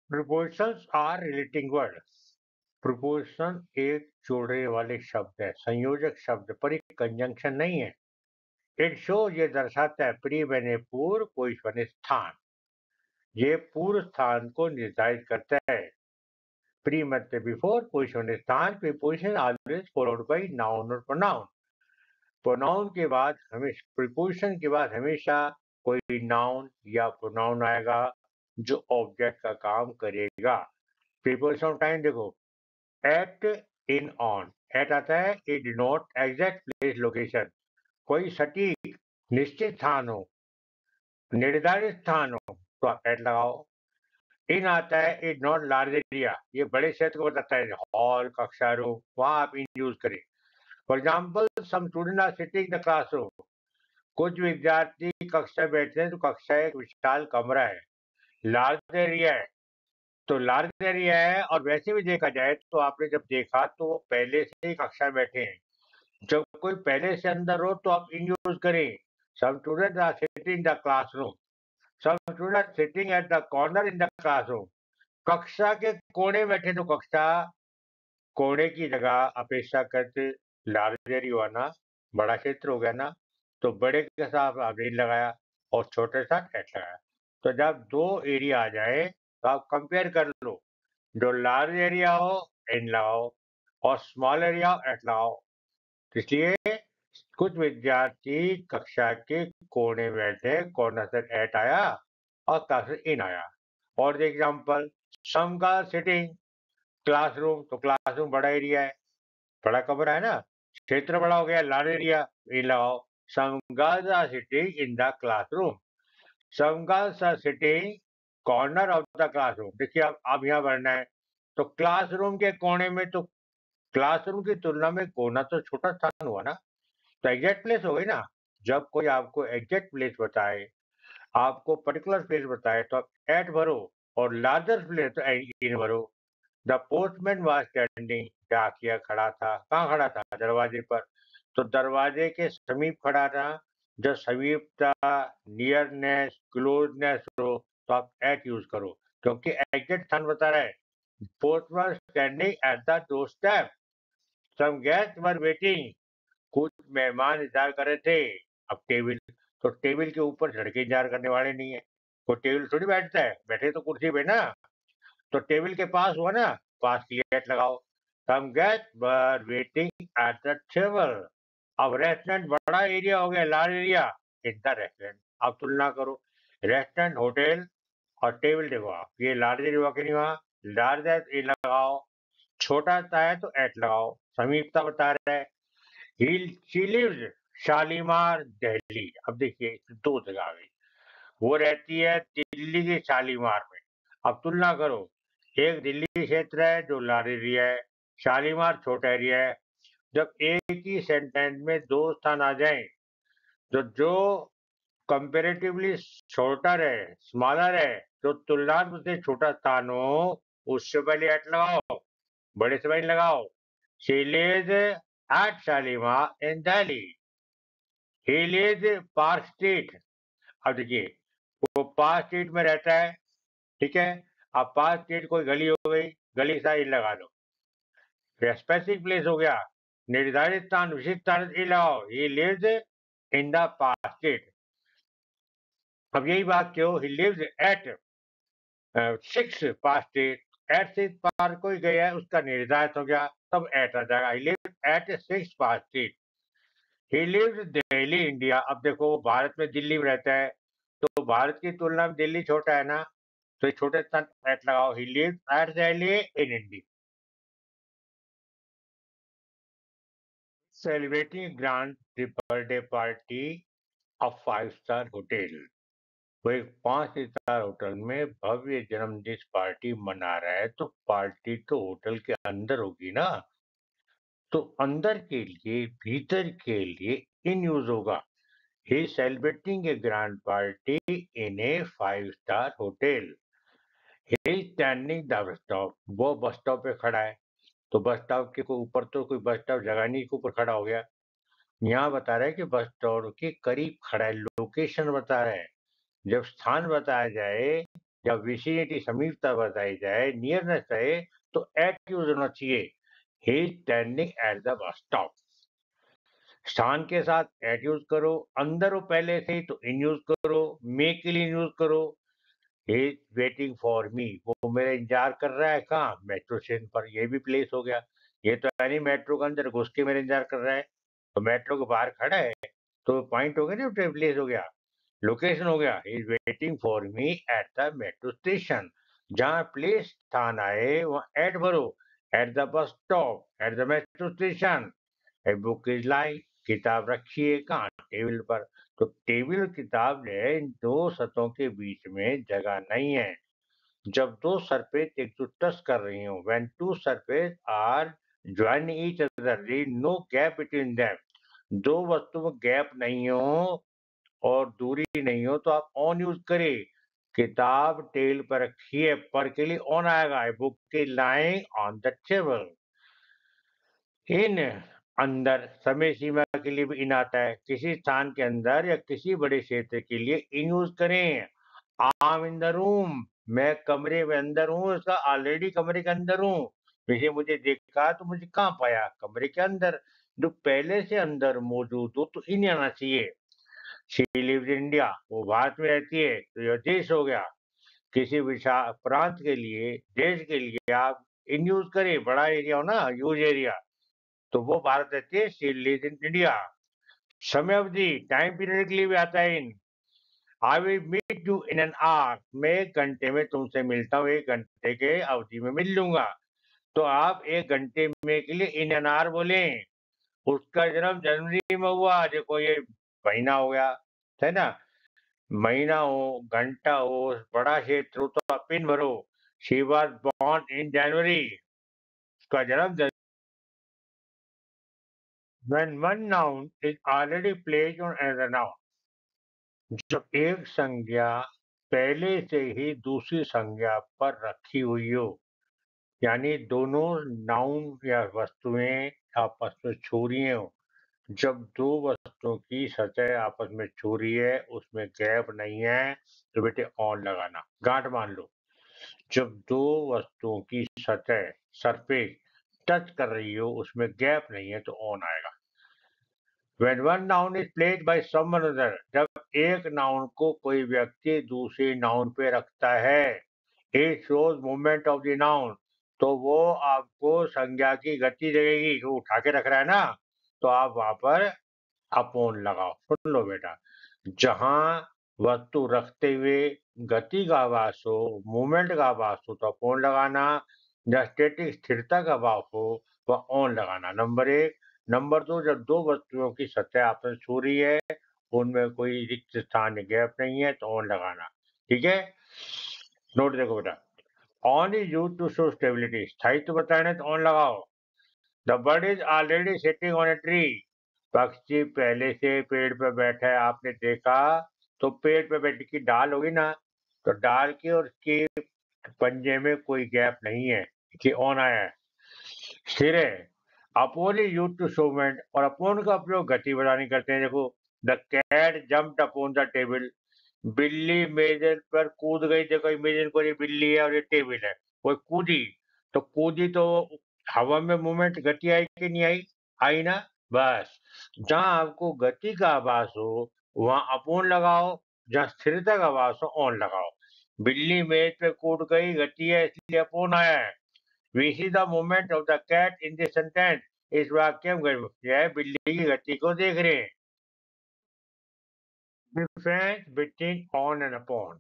Prepositions are relating word. Preposition एक जोड़ने वाले शब्द है, संयोजक शब्द, पर एक कंजंक्शन नहीं है। इट शो ये दर्शाता है प्री बने पूर्व पोजिशन स्थान, ये पूर्व स्थान को निर्धारित करता है। प्री मतलब बिफोर, पोजिशन स्थान, preposition always followed by noun और प्रोनाउन। प्रोनाउन के बाद हमेशा, प्रीपोजिशन के बाद हमेशा कोई नाउन या प्रोनाउन आएगा जो ऑब्जेक्ट का काम करेगा। प्रीपोजिशन ऑफ टाइम देखो, एट, इन, ऑन। एट आता है, it denote exact place location, कोई सटीक निश्चित स्थान हो, निर्धारित स्थान हो तो आप एट लगाओ। इन आता है, इट नॉट लार्ज एरिया, ये बड़े क्षेत्र को बताता है, हॉल, कक्षा, रूम, वहां आप इन यूज करें। For example, some student are sitting in the classroom, कुछ विद्यार्थी कक्षा में बैठे हैं तो कक्षा एक विशाल कमरा है। लार्ज एरिया है तो लार्ज एरिया है, और वैसे भी देखा जाए तो आपने जब देखा तो वो पहले से ही कक्षा में बैठे हैं। जब कोई पहले से अंदर हो तो आप इन यूज करें। Some student are sitting in the classroom, some student sitting at the corner in the classroom, कक्षा के कोने बैठे तो कक्षा कोने की जगह अपेक्षाकृत लार्ज एरिया हुआ ना, बड़ा क्षेत्र हो गया ना, तो बड़े के साथ आपने इन लगाया और छोटे के साथ एट लगाया। तो जब दो एरिया आ जाए तो आप कंपेयर कर लो, जो लार्ज एरिया हो इन लगाओ और स्मॉल एरिया हो एट लगाओ। तो इसलिए कुछ विद्यार्थी कक्षा के कोने में बैठे, कॉर्नर से एट आया और क्लास से इन आया। और एग्जाम्पल, सम का सिटिंग क्लासरूम, तो क्लासरूम बड़ा एरिया है, बड़ा कमरा है ना, क्षेत्र बड़ा हो गया, लार्ज एरिया, इन लगाओ। Some girls are sitting in the classroom, some girls are sitting corner of the classroom. देखिए अब यहाँ बढ़ना है, तो क्लासरूम के कोने में, तो क्लासरूम की तुलना में कोना तो छोटा स्थान हुआ ना, तो एग्जैक्ट प्लेस हो गई ना। जब कोई आपको एग्जैक्ट प्लेस बताए, आपको पर्टिकुलर प्लेस बताए, तो आप एट भरो, और लार्जर प्लेस तो इन भरो। द पोस्टमैन वाज स्टैंडिंग, डाकिया खड़ा था, कहाँ खड़ा था? दरवाजे पर, तो दरवाजे के समीप खड़ा था। जो समीपता, नियरनेस, क्लोजनेस हो तो आप एट यूज करो, क्योंकि एग्जैक्ट स्थान बता रहा है। Postman standing at the door step, some guest were waiting, कुछ मेहमान इंतजार कर रहे थे। अब टेबल, तो टेबल के ऊपर चढ़ के इंतजार करने वाले नहीं है, कोई टेबल थोड़ी बैठता है, बैठे तो कुर्सी पे ना, तो टेबल के पास हुआ ना, पास की एट लगाओ। Some guest were waiting at the table. अब रेस्टोरेंट बड़ा एरिया हो गया, large area, in the restaurant. अब तुलना करो, रेस्टोरेंट, होटल और टेबल देखो आप, ये लार्ज एरिया हुआ कि नहीं हुआ? लार्ज है तो ए लगाओ, छोटा सा है तो एट लगाओ, समीपता बता रहा है। She lives Shalimar Delhi. अब देखिए दो जगह आ गई, वो रहती है दिल्ली के शालीमार में। अब तुलना करो, एक दिल्ली क्षेत्र है जो लार्ज एरिया है, शालीमार छोटा एरिया है। जब एक ही सेंटेंस में दो स्थान आ जाएं, तो जो कंपेरेटिवली शॉर्टर है, स्मॉलर है, जो तुलनात्मक से छोटा स्थान हो, उससे पहले एट लगाओ, बड़े से पहले लगाओ। She lives at Shalimar in Delhi, he lives park street. अब देखिए, वो पार्क स्ट्रीट में रहता है, ठीक है। अब पार्क स्ट्रीट कोई गली हो गई, गली साइड लगा लो, स्पेसिफिक प्लेस हो गया, निर्धारित स्थान, विशिष्ट स्थान, ये लगाओ, he lives in the park street. अब यही बात क्यों, he lives at 6 park street, at 6 park कोई गया है, उसका निर्धारित हो गया, तब एट आ जाएगा, he lives at 6 park street. He lives Delhi India. अब देखो, वो भारत में दिल्ली में रहता है, तो भारत की तुलना में दिल्ली छोटा है ना, तो एक छोटे स्थान एट लगाओ, he lives at Delhi in India. Celebrating grand birthday party of 5 star hotel, वो एक 5 सितार होटल में भव्य जन्मदिन पार्टी मना रहा है, तो पार्टी तो होटल के अंदर होगी ना, तो अंदर के लिए, भीतर के लिए इन यूज होगा। He celebrating a grand party in a 5 star hotel. He standing the bus stop, वो बस स्टॉप पे खड़ा है, तो बस स्टॉप के ऊपर तो कोई बस स्टॉप जगह नहीं, के ऊपर खड़ा हो गया। यहाँ बता रहा है कि बस स्टॉप के करीब खड़ा है, लोकेशन बता रहा है। जब स्थान बताया जाए या विसिनिटी समीपता बताई जाए, नियरनेस रहे, तो एट यूज होना चाहिए। He is standing at the bus stop. स्थान के साथ एट यूज करो, अंदर हो पहले से ही तो इन यूज करो, मे के लिए यूज करो। He is waiting for me, वो मेरा इंतजार कर रहा है। कहाँ? मेट्रो स्टेशन पर। ये भी प्लेस हो गया। ये तो है नहीं मेट्रो के अंदर घुस के मेरा इंतजार कर रहा है, तो मेट्रो के बाहर खड़ा है, तो पॉइंट हो गया ना, प्लेस हो गया, लोकेशन हो गया। He is waiting for me at the metro station. जहाँ प्लेस स्थान आए वहाँ एट भरो। At the bus stop, at the metro station. A book is लाई, किताब रखी है कहाँ? टेबल पर। तो टेबल और किताब ने इन दो सतहों के बीच में जगह नहीं है। जब दो सरफेस एक दूसरे टच कर रही हो, when two surface are join each other, no gap between them. दो वस्तु में गैप नहीं हो और दूरी नहीं हो तो आप ऑन यूज करें। किताब टेबल पर रखी है, पर के लिए ऑन आएगा। Book is lying on the table. In अंदर समय सीमा के लिए भी इन आता है। किसी स्थान के अंदर या किसी बड़े क्षेत्र के लिए इन यूज करें। I am in the room, मैं कमरे में अंदर हूँ, इसका ऑलरेडी कमरे के अंदर हूँ। वैसे मुझे देखा तो मुझे कहाँ पाया? कमरे के अंदर। जो पहले से अंदर मौजूद हो तो इन आना चाहिए। शी लिव्स इन इंडिया, वो भारत में रहती है, तो यह देश हो गया। किसी विशा प्रांत के लिए, देश के लिए आप इन यूज करें। बड़ा एरिया हो ना, यूज एरिया, तो वो भारत रहती है, शी लिव्स इन इंडिया। समय अवधि, टाइम पीरियड के लिए भी आता है in. I will meet you in an hour, मैं 1 घंटे में तुमसे मिलता हूँ, 1 घंटे के अवधि में मिल लूंगा। तो आप 1 घंटे में के लिए इन एन आवर बोलें। उसका जन्म जनवरी में हुआ, देखो ये महीना हो गया, है ना? महीना हो, घंटा हो, बड़ा क्षेत्र हो, तो आप पिन भरो। शी वॉज बॉर्न इन जनवरी, उसका जन्म। When one noun is already placed on another noun, जब एक संज्ञा पहले से ही दूसरी संज्ञा पर रखी हुई हो, यानी दोनों नाउन या वस्तुएं आपस में छू रही हो। जब दो वस्तुओं की सतह आपस में छू रही है, उसमें गैप नहीं है, तो बेटे ऑन लगाना, गांठ मान लो। जब दो वस्तुओं की सतह, सरफेस टच कर रही हो, उसमें गैप नहीं है, तो ऑन आएगा। When one noun is placed by someone other, जब एक नाउन को कोई व्यक्ति दूसरे नाउन पे रखता है, it shows movement of the noun, तो वो आपको संज्ञा की गति देगी। जो उठा के रख रहा है ना, तो आप वहां पर अपॉन लगाओ। सुन लो बेटा, जहां वस्तु रखते हुए गति का आभास हो, मूवमेंट का आभास हो, तो अपॉन लगाना। जहाँ स्टैटिक स्थिरता का भाव हो, वह ऑन लगाना। नंबर 1। नंबर 2, जब दो वस्तुओं की सतह आपस में छू रही है, उनमें कोई रिक्त स्थान गैप नहीं है, तो ऑन लगाना। ठीक है, नोट देखो बेटा। On is use to show stability, स्थायित्व बताने तो ऑन लगाओ। The bird is already sitting on a tree, पक्षी पहले से पेड़ पर बैठा है, आपने देखा। तो पेड़ पर बैठने की डाल होगी ना, तो डाल की और उसके पंजे में कोई गैप नहीं है, कि ऑन आया है, स्थिर है। Upon is use to show movement, और अपोन का उपयोग गति बढ़ाने करते हैं। देखो, the cat jumped upon the table, बिल्ली मेज पर कूद गई। देखो इमेजिन को, ये बिल्ली है और ये टेबल है, वो कूदी। तो कूदी तो हवा में मूवमेंट, गति आई कि नहीं आई? आई ना। बस, जहां आपको गति का आभास हो वहां अपोन लगाओ, जहां स्थिरता का आभास हो ऑन लगाओ। बिल्ली मेज पे कूद गई, गति है इसलिए अपोन आया है। We see the movement of the cat in this sentence, इस वाक्य में यह बिल्ली की गति को देख रहे हैं। Difference between on and upon,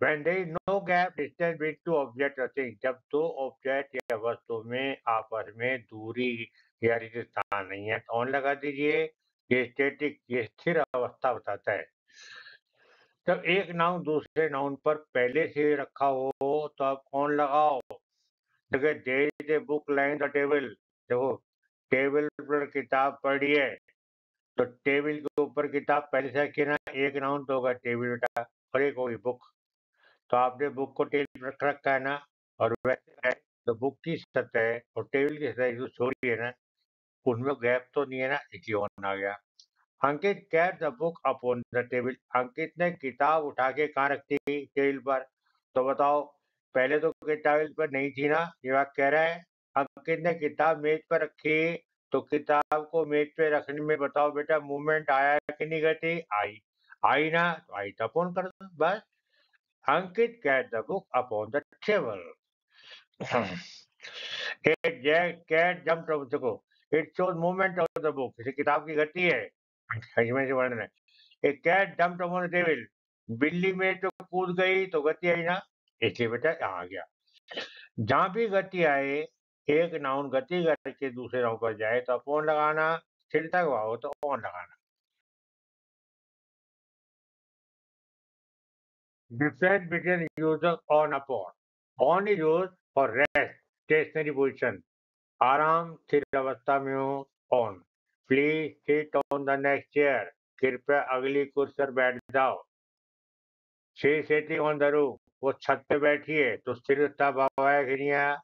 when there is no gap distance between two objects or things, जब दो ऑब्जेक्ट या वस्तु में आपस में दूरी या रिक्त स्थान नहीं है, तो ऑन लगा दीजिए। ये स्टैटिक, ये स्थिर अवस्था बताता है। जब एक नाउन दूसरे नाउन पर पहले से रखा हो, तो आप ऑन लगाओ। देखिए, there is a book lying the table, देखो टेबल पर किताब पड़ी है, तो टेबल के ऊपर किताब पहले से रखी है ना, एक नाउन तो होगा टेबल बेटा, और एक होगी बुक। तो आपने बुक को टेबल पर रख रखा है ना, और वैसे है तो बुक की सतह और टेबल की सतह जो छोड़ी है ना, उनमें गैप तो नहीं है ना, इसलिए ऑन आ गया। Ankit cat the book upon the table, Ankit ने किताब उठा के कहाँ रखी? टेबल पर। तो बताओ, पहले तो किताब पर नहीं थी ना, ये बात कह रहा है। अंकित ने किताब मेज पर रखी, तो किताब को मेज पे रखने में बताओ बेटा मूवमेंट आया कि नहीं, गति आई? आई ना, तो आई तो अपोन कर दो बस। Ankit cat the book upon the table. Cat jump, देखो, it shows movement of the book, किसी किताब की गति है, इसमें से वर्णन है। A cat jumped upon the table, बिल्ली मेज पे कूद गई तो गति आई ना, इसलिए बेटा यहाँ आ गया। जहां भी गति आए, एक नाउन गति करके दूसरे नाउन पर जाए तो अपॉन लगाना, फिर तक वाओ तो ऑन लगाना। Difference between use of on upon. On is use for rest, stationary position, आराम स्थिर अवस्था में हो, on. Please sit on the next chair, कृपया अगली कुर्सी पर बैठ जाओ। She sitting on the roof, वो छत पे बैठी है, तो स्थिरता भाव है कि नहीं आया?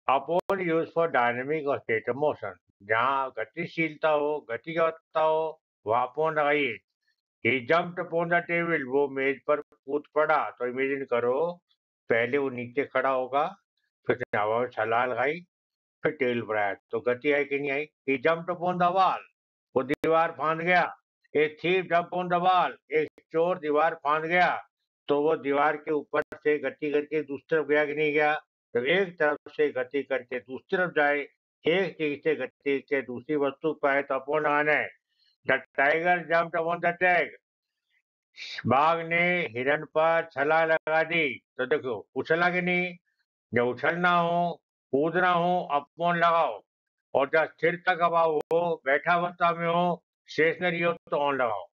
अपॉन यूज फॉर डायनेमिक और स्टेट ऑफ मोशन, जहाँ गतिशीलता हो, गति की अवस्था हो, वहां अपॉन लगाइए। ही जम्प्ड अपॉन द टेबल, वो मेज पर कूद पड़ा, तो इमेजिन करो पहले वो नीचे खड़ा होगा, फिर हवा में छलांग लगाई, फिर टेबल पर आया, तो गति आई कि नहीं आई? ही जम्प्ड अपॉन द वॉल, वो दीवार फांद गया। एक thief jump on the wall, एक चोर दीवार फांद गया, तो वो दीवार के ऊपर से गति करके दूसरी तरफ गया कि नहीं गया? तो एक तरफ से गति करके दूसरी तरफ जाए, एक चीज से गति के दूसरी वस्तु पाए तो अपॉन लगाना है। The tiger jumped upon the tag, बाघ ने हिरन पर छलांग लगा दी, तो देखो उछला कि नहीं? जब उछलना हो, कूदना हो, अपॉन लगाओ। और जब स्थिरता का भाव हो, बैठा अवस्था में हो, स्टेशनरी हो, तो ऑन लगाओ।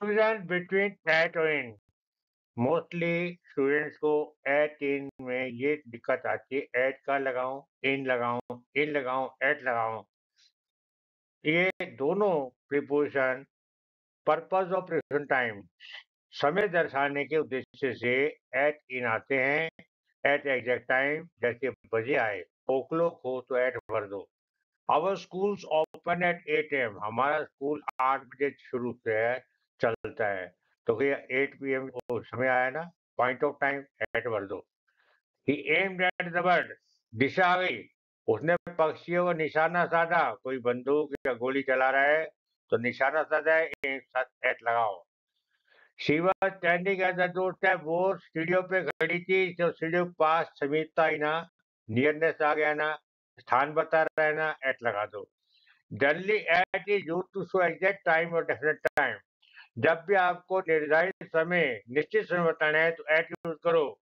Confusion between at और in, मोस्टली स्टूडेंट्स को एट इन में ये दिक्कत आती है, एट का लगाऊं, इन लगाऊं, इन लगाऊं, एट लगाऊं। ये दोनों preposition purpose of present time, समय दर्शाने के उद्देश्य से एट इन आते हैं। एट एग्जैक्ट टाइम, जैसे बजे आए, ओ क्लॉक हो तो एट भर दो। Our schools open at 8 AM, हमारा स्कूल 8 बजे शुरू से है, चलता है, तो भैया 8 PM समय आया ना, पॉइंट ऑफ टाइम एट भर दो। ही एम्ड एट द बर्ड, दिशा आ गई, उसने पक्षियों को निशाना साधा, कोई बंदूक या गोली चला रहा है तो निशाना साधा है, एट लगाओ। She was standing at the door step, वो सीढ़ियों पे खड़ी थी, तो सीढ़ियों के पास समीपता ही ना, नियरनेस आ गया ना, स्थान बता रहा है ना, एट लगा दो। Generally at is used to show exact time और डेफिनेट टाइम, जब भी आपको निर्धारित समय, निश्चित समय बताना है तो एट यूज करो।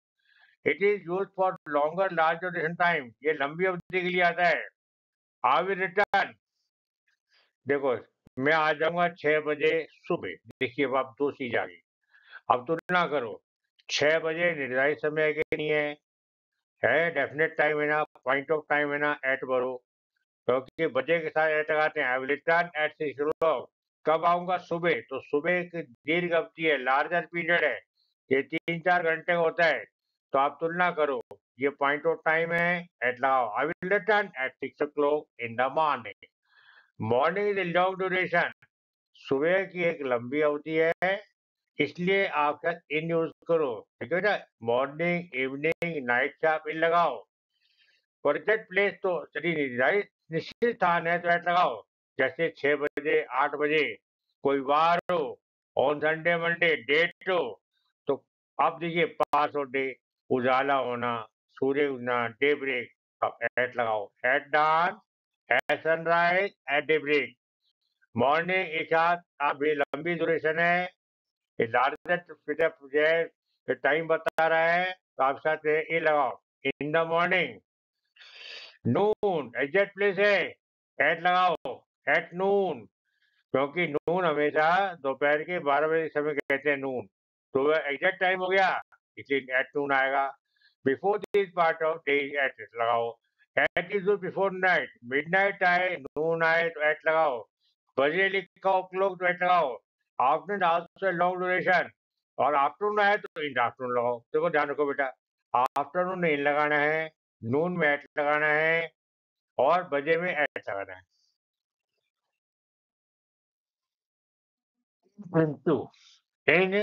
It is use for longer large duration time, ये लंबी अवधि के लिए आता है। आई विल रिटर्न, देखो मैं आ जाऊंगा 6 बजे सुबह, देखिए अब आप दो चीज आ गई। अब तुलना करो, 6 बजे निर्धारित समय है कि नहीं है डेफिनेट टाइम है ना, पॉइंट ऑफ टाइम है ना, एट भरो। क्योंकि बजे के साथ एट लगाते हैं, आई विल रिटर्न एट 6 o'clock, कब आऊंगा? सुबह, तो सुबह एक दीर्घ अवधि है, लार्जर पीरियड है, ये 3-4 घंटे का होता है। तो आप तुलना करो, ये पॉइंट ऑफ टाइम है, एट लगाओ। I will return at 6 o'clock in the morning. Morning is a long duration, सुबह की एक लंबी अवधि है, इसलिए आप क्या इन यूज करो, ठीक है बेटा। मॉर्निंग, इवनिंग, नाइट से आप इन लगाओ। प्रोजेक्ट प्लेस तो चलिए निर्धारित निश्चित स्थान है तो ऐड लगाओ, जैसे 6 बजे, 8 बजे, कोई वार हो, ऑन संडे मंडे, डेट हो, तो आप देखिए पास और डे, उजाला होना, सूर्य उगना, डे ब्रेक, अब एट लगाओ। At dawn, at sunrise, at day break. Morning एक साथ आप ये लंबी ड्यूरेशन है, ये लार्जेस्ट टाइम बता रहा है, तो आप साथ ये लगाओ। इन the morning, Noon exact place है, एट लगाओ, एट नून, क्योंकि नून हमेशा दोपहर के 12 बजे समय कहते हैं नून, तो वह एग्जैक्ट टाइम हो गया, इसलिए एट नून आएगा। Before this part of day, at लगाओ। At is before night, mid night आए, नून आए तो एट लगाओ। बजे लिखा हो क्लॉक तो एट लगाओ। आफ्टरनून आल्सो लॉन्ग ड्यूरेशन, और आफ्टरनून आए तो इन आफ्टरनून लगाओ। देखो ध्यान रखो बेटा, आफ्टरनून में इन लगाना है, नून में एट लगाना है, और बजे में एट लगाना है। 2 इन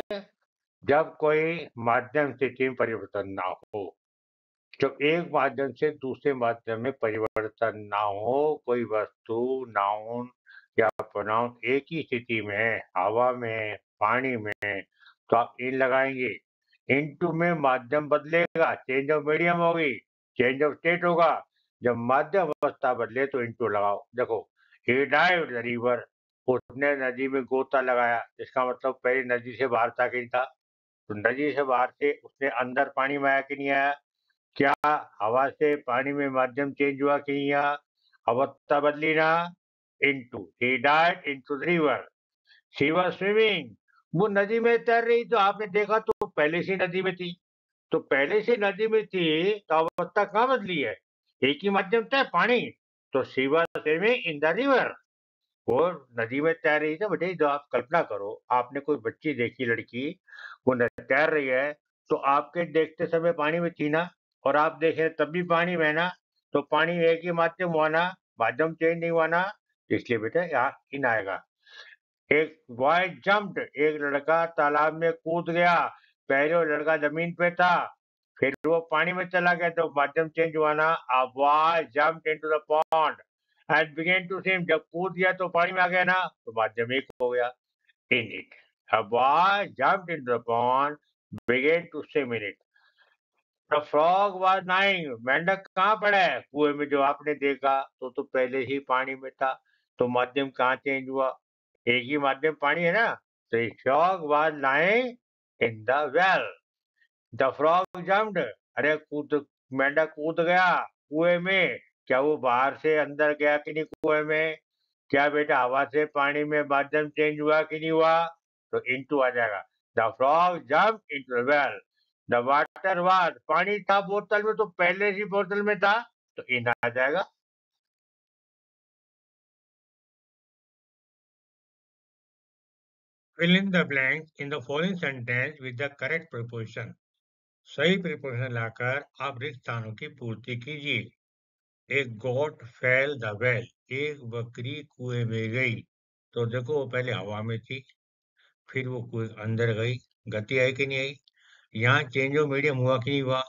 जब कोई माध्यम स्थिति में परिवर्तन ना हो, जब एक माध्यम से दूसरे माध्यम में परिवर्तन ना हो, कोई वस्तु नाउन या प्रोनाउन एक ही स्थिति में है, हवा में, पानी में, तो आप इन लगाएंगे। इनटू में माध्यम बदलेगा, चेंज ऑफ मीडियम होगी, चेंज ऑफ स्टेट होगा। जब माध्यम अवस्था बदले तो इनटू लगाओ। देखो, ही डाइव्ड द रिवर, उसने नदी में गोता लगाया, इसका मतलब पहले नदी से बाहर था कि नहीं था। तो नदी से बाहर से उसने अंदर पानी में आया कि नहीं आया। क्या हवा से पानी में माध्यम चेंज हुआ कि नहीं हुआ। अवस्था बदली ना। Into, he died into the river, she was swimming, वो नदी में तैर रही, तो आपने देखा तो पहले से नदी में थी। तो पहले से नदी में थी तो अवस्था कहाँ बदली है, एक ही माध्यम था, पानी। तो she was swimming in the river, वो नदी में तैर रही थी बेटे। जो आप कल्पना करो, आपने कोई बच्ची देखी, लड़की, वो तैर रही है, तो आपके देखते समय पानी में थी ना, और आप देख रहे तब भी पानी में है ना। तो पानी एक ही माध्यम हुआ ना, माध्यम चेंज नहीं हुआ ना। इसलिए बेटा यहाँ इन आएगा। एक बॉय जंप्ड, एक लड़का तालाब में कूद गया। पहले वो लड़का जमीन पे था, फिर वो पानी में चला गया, तो माध्यम चेंज हुआ ना। A boy jumped into the pond and began to swim, जब कूद गया तो पानी में आ गया ना, तो माध्यम एक हो गया। In it, a boy jumped into the pond, began to swim in it. The frog was lying, मेंढक कहाँ पड़ा है, कुएं में, जो आपने देखा तो पहले ही पानी में था। तो माध्यम कहाँ चेंज हुआ, एक ही माध्यम पानी है ना। तो frog was lying in the well, the frog jumped, अरे कूद, मेंढक कूद गया कुएं में। क्या वो बाहर से अंदर गया कि नहीं कुएं में। क्या बेटा हवा से पानी में माध्यम चेंज हुआ कि नहीं हुआ। तो इनटू आ जाएगा। The frog jump into the well, the water was, पानी था बोतल में, तो पहले ही बोतल में था, तो इन आ जाएगा। Fill in the blanks in the following sentence with the correct preposition. सही प्रिपोजिशन लाकर आप रिक्त स्थानों की पूर्ति कीजिए। एक गोट फेल द वेल, एक बकरी कुएं में गई। तो देखो वो पहले हवा में थी, फिर वो कुएं के अंदर गई, गति आई कि नहीं आई। यहाँ चेंज ऑफ मीडियम हुआ कि नहीं हुआ।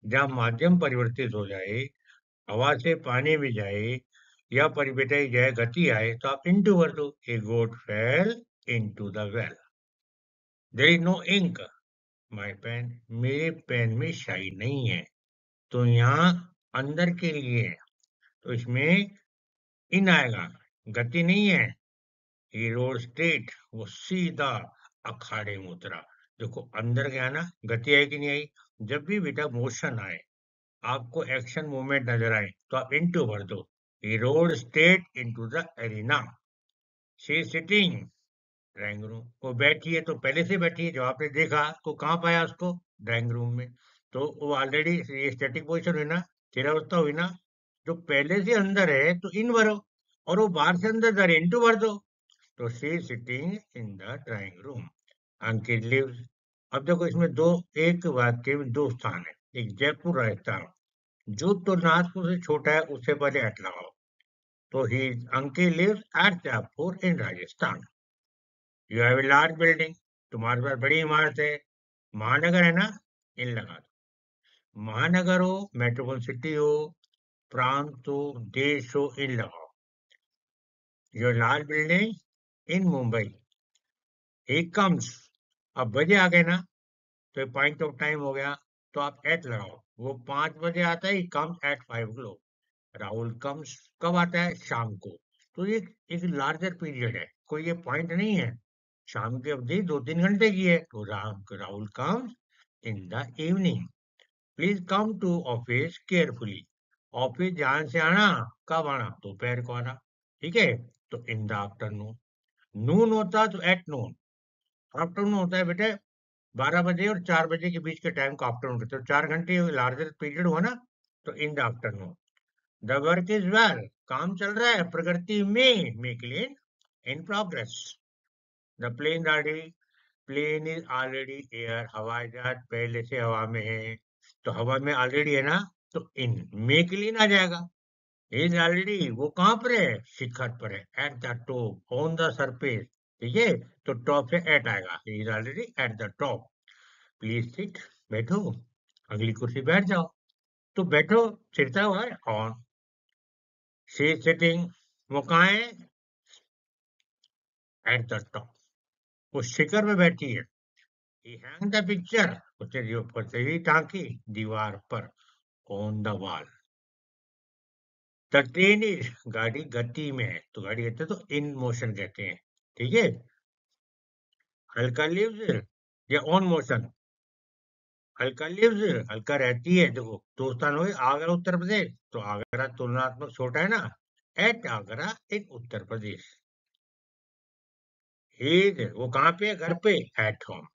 जहाँ माध्यम परिवर्तित हो जाए, हवा से पानी में जाए या परिवर्तित जाए, गति आए, तो आप इनटू कर दो। A goat fell into the well. There is no ink my pen, मेरे पेन में शाई नहीं है। तो यहाँ अंदर के लिए है, तो इसमें इन आएगा, गति नहीं है। ही रोड स्ट्रेट, वो सीधा अखाड़े में उतरा। देखो अंदर गया ना, गति आई कि नहीं आई। जब भी बेटा मोशन आए, आपको एक्शन मूवमेंट नजर आए, तो आप इनटू भर दो। He rode straight into the arena. She sitting, drawing room, वो बैठी है, तो पहले से बैठी है, जब आपने देखा तो कहाँ पाया उसको, ड्राइंग रूम में। तो वो ऑलरेडी ये स्टैटिक पोजिशन हुई ना, स्थिरावस्था हुई ना। जो पहले से अंदर है तो इन भरो, और वो बाहर से अंदर जा रही है, इनटू भर दो। तो she sitting in the drawing room, Ankit lives. अब देखो इसमें दो, एक वाक्य में दो स्थान है। एक जयपुर राजस्थान, जो तो नागपुर से छोटा है उससे पहले एट लगाओ। तो ही Ankit lives at Jaipur in Rajasthan. You have a large building, तुम्हारे पास बड़ी इमारत है। महानगर है ना, इन लगा दो। महानगर हो, मेट्रोपॉलिटन सिटी हो, प्रांत हो, देश हो, इन लगाओ। Your large building in Mumbai. He comes, अब बजे आ गए ना, तो पॉइंट ऑफ टाइम हो गया, तो आप एट लगाओ। वो 5 बजे आता है, he comes at 5 o'clock। Rahul comes कब आता है, शाम को। तो ये एक लार्जर पीरियड है, कोई ये पॉइंट नहीं है। शाम की अवधि 2-3 घंटे की है, तो Rahul comes in the evening. Please come to office carefully. Office ध्यान से आना, कब आना, दोपहर को आना। ठीक है, तो इन द आफ्टरनून। नून होता तो एट नून, आफ्टरनून होता है बेटे 12 बजे और 4 बजे के बीच के टाइम को आफ्टरनून कहते हैं। तो 4 घंटे लार्जर पीरियड हुआ ना, तो in the afternoon. The work is well, काम चल रहा है, प्रगति में, make in progress. The plane ready, plane is already air, हवाई जहाज पहले से हवा में है, तो हवा में ऑलरेडी है ना, तो इन मेक इन आ जाएगा। इज ऑलरेडी, वो कहाँ पर है, शिखर पर है, at the top, on the surface, ठीक है, तो टॉप से एट आएगा, he is already at the top. Please sit, बैठो, अगली कुर्सी बैठ जाओ। तो बैठो चिढ़ता हुआ है ऑन, शी इज सिटिंग, वो कहाँ है, एट द टॉप, वो शिखर में बैठी है। ही हैंग द पिक्चर, उसने जो तस्वीर टांकी दीवार पर, on the wall. The train is, गाड़ी गति में है, तो गाड़ी कहते हैं तो इन मोशन कहते हैं, ठीक है। हल्का लिव्स या ऑन मोशन, हल्का लिव्स, हल्का रहती है। देखो दो स्थान हो गए, आगरा उत्तर प्रदेश, तो आगरा तुलनात्मक छोटा है ना, एट आगरा इन उत्तर प्रदेश। वो कहाँ पे है, घर पे, एट होम।